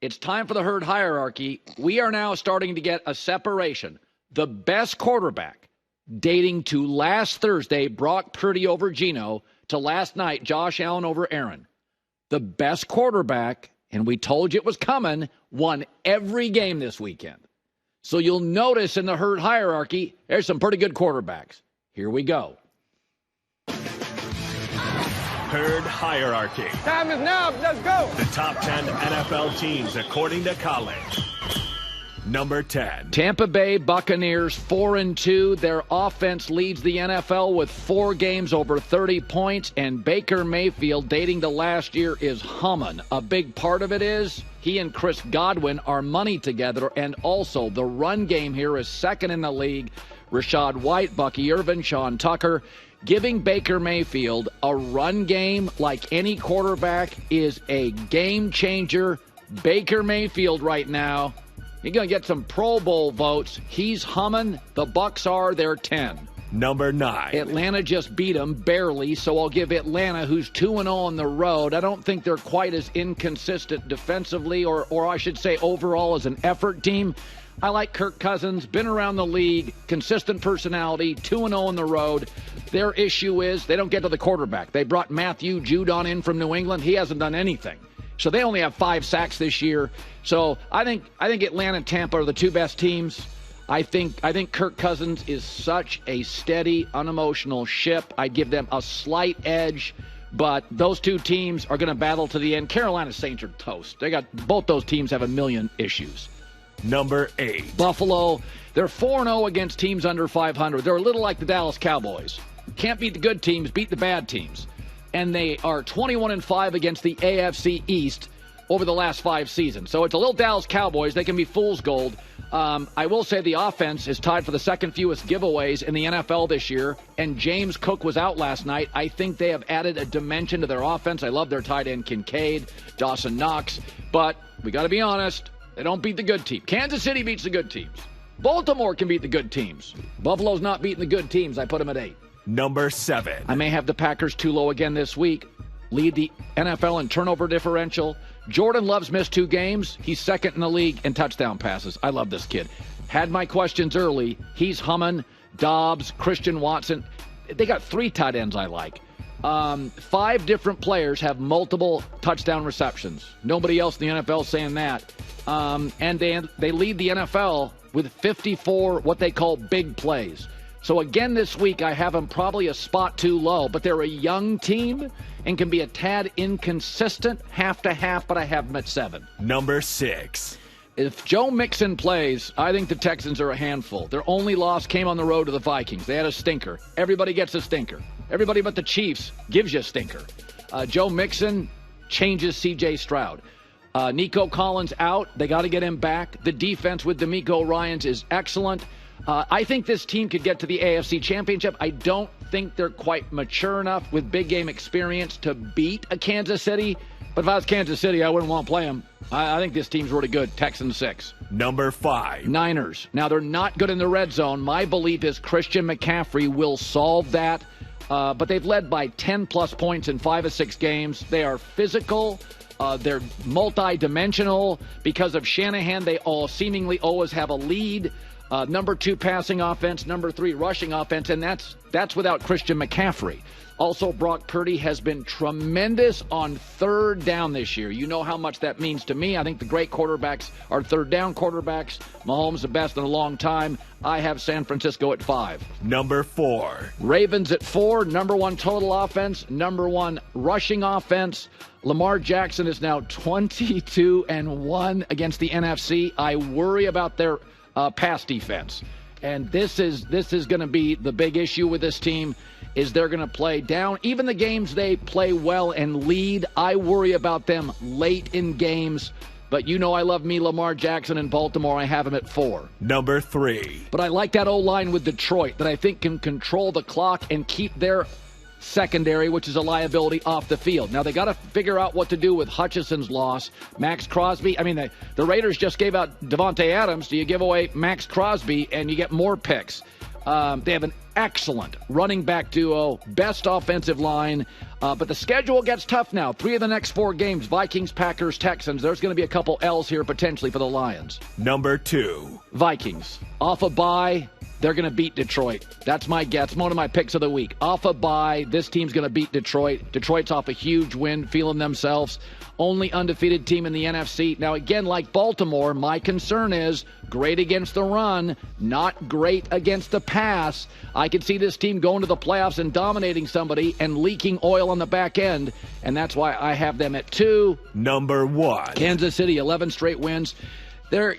It's time for the herd hierarchy. We are now starting to get a separation. The best quarterback, dating to last Thursday, Brock Purdy over Geno, to last night, Josh Allen over Aaron. The best quarterback, and we told you it was coming, won every game this weekend. So you'll notice in the herd hierarchy, there's some pretty good quarterbacks. Here we go. Herd hierarchy. Time is now. Let's go. The top 10 NFL teams according to Colin. Number 10. Tampa Bay Buccaneers 4-2. Their offense leads the NFL with 4 games over 30 points. And Baker Mayfield, dating to last year, is humming. A big part of it is he and Chris Godwin are money together. And also the run game here is second in the league. Rashad White, Bucky Irvin, Sean Tucker. Giving Baker Mayfield a run game like any quarterback is a game changer. Baker Mayfield right now, you're going to get some Pro Bowl votes. He's humming. The Bucs are. They're 10. Number 9. Atlanta just beat them barely, so I'll give Atlanta, who's 2-0 on the road. I don't think they're quite as inconsistent defensively, or I should say overall as an effort team. I like Kirk Cousins, been around the league, consistent personality, 2-0 on the road. Their issue is they don't get to the quarterback. They brought Matthew Judon in from New England. He hasn't done anything. So they only have 5 sacks this year. So I think Atlanta and Tampa are the 2 best teams. I think Kirk Cousins is such a steady, unemotional ship. I'd give them a slight edge. But those 2 teams are going to battle to the end. Carolina Saints are toast. Both those teams have a million issues. Number 8. Buffalo, they're 4-0 against teams under 500. They're a little like the Dallas Cowboys. Can't beat the good teams, beat the bad teams. And they are 21-5 against the AFC East over the last 5 seasons. So it's a little Dallas Cowboys. They can be fool's gold. I will say the offense is tied for the second fewest giveaways in the NFL this year, and James Cook was out last night. I think they have added a dimension to their offense. I love their tight end Kincaid, Dawson Knox, but we got to be honest, they don't beat the good team. Kansas City beats the good teams. Baltimore can beat the good teams. Buffalo's not beating the good teams. I put them at 8. Number 7. I may have the Packers too low again this week. Lead the NFL in turnover differential. Jordan Love's missed 2 games. He's second in the league in touchdown passes. I love this kid. Had my questions early. He's humming. Dobbs, Christian Watson. They got 3 tight ends I like. 5 different players have multiple touchdown receptions. Nobody else in the NFL saying that. And they lead the NFL with 54 what they call big plays. So again this week I have them probably a spot too low, but they're a young team and can be a tad inconsistent half to half, but I have them at 7. Number 6. If Joe Mixon plays, I think the Texans are a handful. Their only loss came on the road to the Vikings. They had a stinker. Everybody gets a stinker. Everybody but the Chiefs gives you a stinker. Joe Mixon changes C.J. Stroud. Nico Collins out. They got to get him back. The defense with DeMeco Ryans is excellent. I think this team could get to the AFC Championship. I don't think they're quite mature enough with big game experience to beat a Kansas City. But if I was Kansas City, I wouldn't want to play them. I think this team's really good. Texans 6. Number 5. Niners. Now, they're not good in the red zone. My belief is Christian McCaffrey will solve that. But they've led by 10-plus points in 5 of 6 games. They are physical. They're multi-dimensional. Because of Shanahan, they all seemingly always have a lead. Number 2 passing offense, number 3 rushing offense, and that's without Christian McCaffrey. Also, Brock Purdy has been tremendous on third down this year. You know how much that means to me. I think the great quarterbacks are third down quarterbacks. Mahomes the best in a long time. I have San Francisco at 5. Number 4. Ravens at 4. Number 1 total offense. Number 1 rushing offense. Lamar Jackson is now 22-1 against the NFC. I worry about their pass defense. And this is going to be the big issue with this team, is they're going to play down. Even the games they play well and lead, I worry about them late in games. But you know I love me Lamar Jackson in Baltimore. I have him at 4. Number 3. But I like that O-line with Detroit that I think can control the clock and keep their secondary, which is a liability, off the field. Now, they got to figure out what to do with Hutchison's loss. Max Crosby, the Raiders just gave out Devontae Adams. Do you give away Max Crosby and you get more picks? They have an excellent running back duo, best offensive line. But the schedule gets tough now. 3 of the next 4 games, Vikings, Packers, Texans. There's going to be a couple L's here potentially for the Lions. Number 2. Vikings. Off a bye, they're going to beat Detroit. That's my guess. One of my picks of the week. Off a bye, this team's going to beat Detroit. Detroit's off a huge win, feeling themselves. Only undefeated team in the NFC. Now, again, like Baltimore, my concern is great against the run, not great against the pass. I could see this team going to the playoffs and dominating somebody and leaking oil on the back end, and that's why I have them at 2. Number 1. Kansas City, 11 straight wins. They're,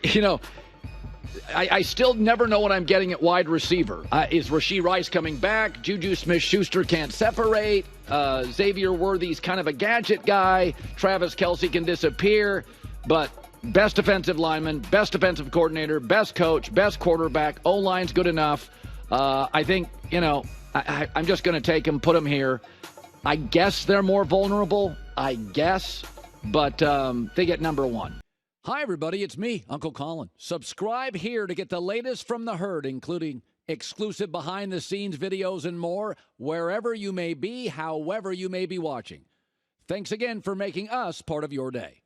I still never know what I'm getting at wide receiver. Is Rashee Rice coming back? Juju Smith-Schuster can't separate. Xavier Worthy's kind of a gadget guy. Travis Kelce can disappear. But best defensive lineman, best defensive coordinator, best coach, best quarterback. O-line's good enough. I think, I'm just going to take him, put him here. I guess they're more vulnerable. I guess. But they get number 1. Hi, everybody. It's me, Uncle Colin. Subscribe here to get the latest from the herd, including exclusive behind-the-scenes videos and more, wherever you may be, however you may be watching. Thanks again for making us part of your day.